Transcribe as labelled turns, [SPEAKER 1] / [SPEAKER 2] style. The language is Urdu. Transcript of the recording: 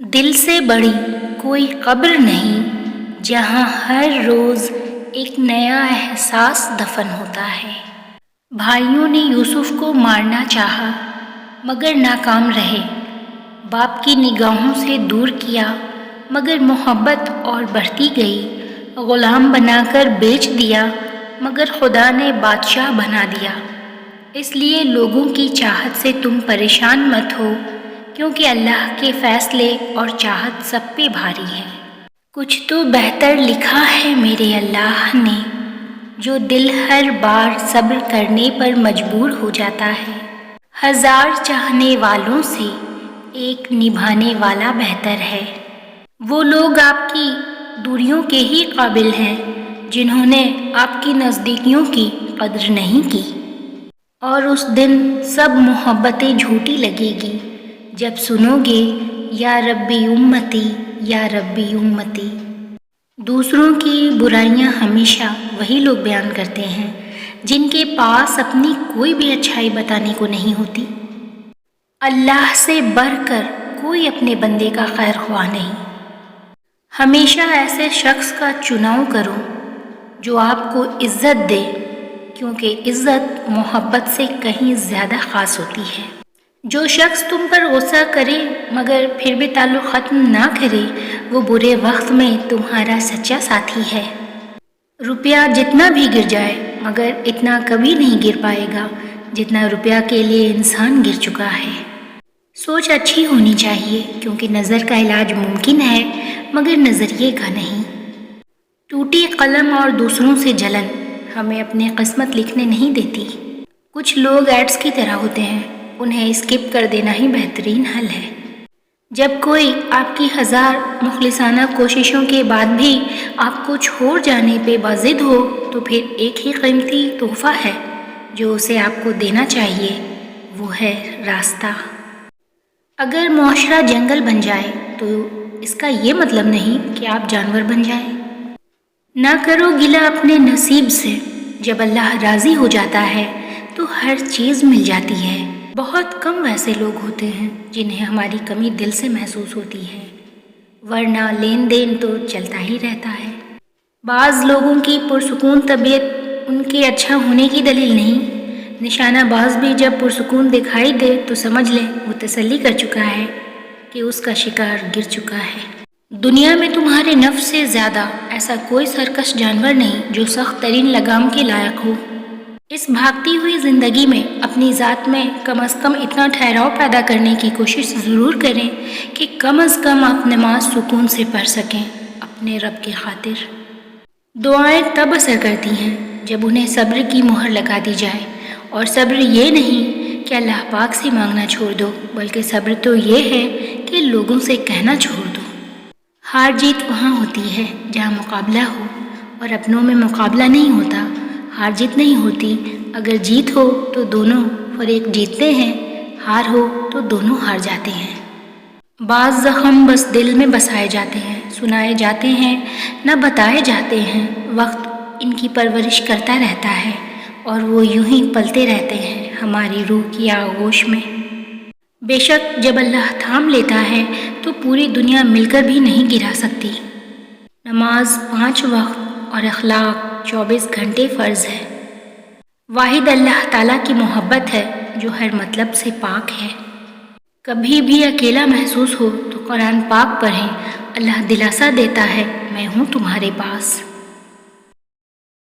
[SPEAKER 1] دل سے بڑی کوئی قبر نہیں جہاں ہر روز ایک نیا احساس دفن ہوتا ہے۔ بھائیوں نے یوسف کو مارنا چاہا مگر ناکام رہے، باپ کی نگاہوں سے دور کیا مگر محبت اور بڑھتی گئی، غلام بنا کر بیچ دیا مگر خدا نے بادشاہ بنا دیا۔ اس لیے لوگوں کی چاہت سے تم پریشان مت ہو، کیونکہ اللہ کے فیصلے اور چاہت سب پہ بھاری ہے۔ کچھ تو بہتر لکھا ہے میرے اللہ نے، جو دل ہر بار صبر کرنے پر مجبور ہو جاتا ہے۔ ہزار چاہنے والوں سے ایک نبھانے والا بہتر ہے۔ وہ لوگ آپ کی دوریوں کے ہی قابل ہیں جنہوں نے آپ کی نزدیکیوں کی قدر نہیں کی، اور اس دن سب محبتیں جھوٹی لگے گی جب سنو گے یا ربی امتی یا ربی امتی۔ دوسروں کی برائیاں ہمیشہ وہی لوگ بیان کرتے ہیں جن کے پاس اپنی کوئی بھی اچھائی بتانے کو نہیں ہوتی۔ اللہ سے بڑھ کر کوئی اپنے بندے کا خیر خواہ نہیں۔ ہمیشہ ایسے شخص کا چناؤ کرو جو آپ کو عزت دے، کیونکہ عزت محبت سے کہیں زیادہ خاص ہوتی ہے۔ جو شخص تم پر غصہ کرے مگر پھر بھی تعلق ختم نہ کرے، وہ برے وقت میں تمہارا سچا ساتھی ہے۔ روپیہ جتنا بھی گر جائے مگر اتنا کبھی نہیں گر پائے گا جتنا روپیہ کے لیے انسان گر چکا ہے۔ سوچ اچھی ہونی چاہیے، کیونکہ نظر کا علاج ممکن ہے مگر نظریے کا نہیں۔ ٹوٹی قلم اور دوسروں سے جلن ہمیں اپنی قسمت لکھنے نہیں دیتی۔ کچھ لوگ ایڈز کی طرح ہوتے ہیں، انہیں اسکپ کر دینا ہی بہترین حل ہے۔ جب کوئی آپ کی ہزار مخلصانہ کوششوں کے بعد بھی آپ کو چھوڑ جانے پہ باضد ہو تو پھر ایک ہی قیمتی تحفہ ہے جو اسے آپ کو دینا چاہیے، وہ ہے راستہ۔ اگر معاشرہ جنگل بن جائے تو اس کا یہ مطلب نہیں کہ آپ جانور بن جائیں۔ نہ کرو گلہ اپنے نصیب سے، جب اللہ راضی ہو جاتا ہے تو ہر چیز مل جاتی ہے۔ بہت کم ایسے لوگ ہوتے ہیں جنہیں ہماری کمی دل سے محسوس ہوتی ہے، ورنہ لین دین تو چلتا ہی رہتا ہے۔ بعض لوگوں کی پرسکون طبیعت ان کے اچھا ہونے کی دلیل نہیں۔ نشانہ باز بھی جب پرسکون دکھائی دے تو سمجھ لیں وہ تسلی کر چکا ہے کہ اس کا شکار گر چکا ہے۔ دنیا میں تمہارے نفس سے زیادہ ایسا کوئی سرکش جانور نہیں جو سخت ترین لگام کے لائق ہو۔ اس بھاگتی ہوئی زندگی میں اپنی ذات میں کم از کم اتنا ٹھہراؤ پیدا کرنے کی کوشش ضرور کریں کہ کم از کم آپ نماز سکون سے پڑھ سکیں اپنے رب کی خاطر۔ دعائیں تب اثر کرتی ہیں جب انہیں صبر کی مہر لگا دی جائے، اور صبر یہ نہیں کہ اللہ پاک سے مانگنا چھوڑ دو، بلکہ صبر تو یہ ہے کہ لوگوں سے کہنا چھوڑ دو۔ ہار جیت وہاں ہوتی ہے جہاں مقابلہ ہو، اور اپنوں میں مقابلہ نہیں ہوتا۔ ہار جیت نہیں ہوتی، اگر جیت ہو تو دونوں فریق جیتتے ہیں، ہار ہو تو دونوں ہار جاتے ہیں۔ بعض زخم بس دل میں بسائے جاتے ہیں، سنائے جاتے ہیں نہ بتائے جاتے ہیں۔ وقت ان کی پرورش کرتا رہتا ہے اور وہ یوں ہی پلتے رہتے ہیں ہماری روح کی آغوش میں۔ بے شک جب اللہ تھام لیتا ہے تو پوری دنیا مل کر بھی نہیں گرا سکتی۔ نماز 5 وقت اور اخلاق 24 گھنٹے فرض ہے۔ واحد اللہ تعالیٰ کی محبت ہے جو ہر مطلب سے پاک ہے۔ کبھی بھی اکیلا محسوس ہو تو قرآن پاک پڑھیں، اللہ دلاسا دیتا ہے میں ہوں تمہارے پاس۔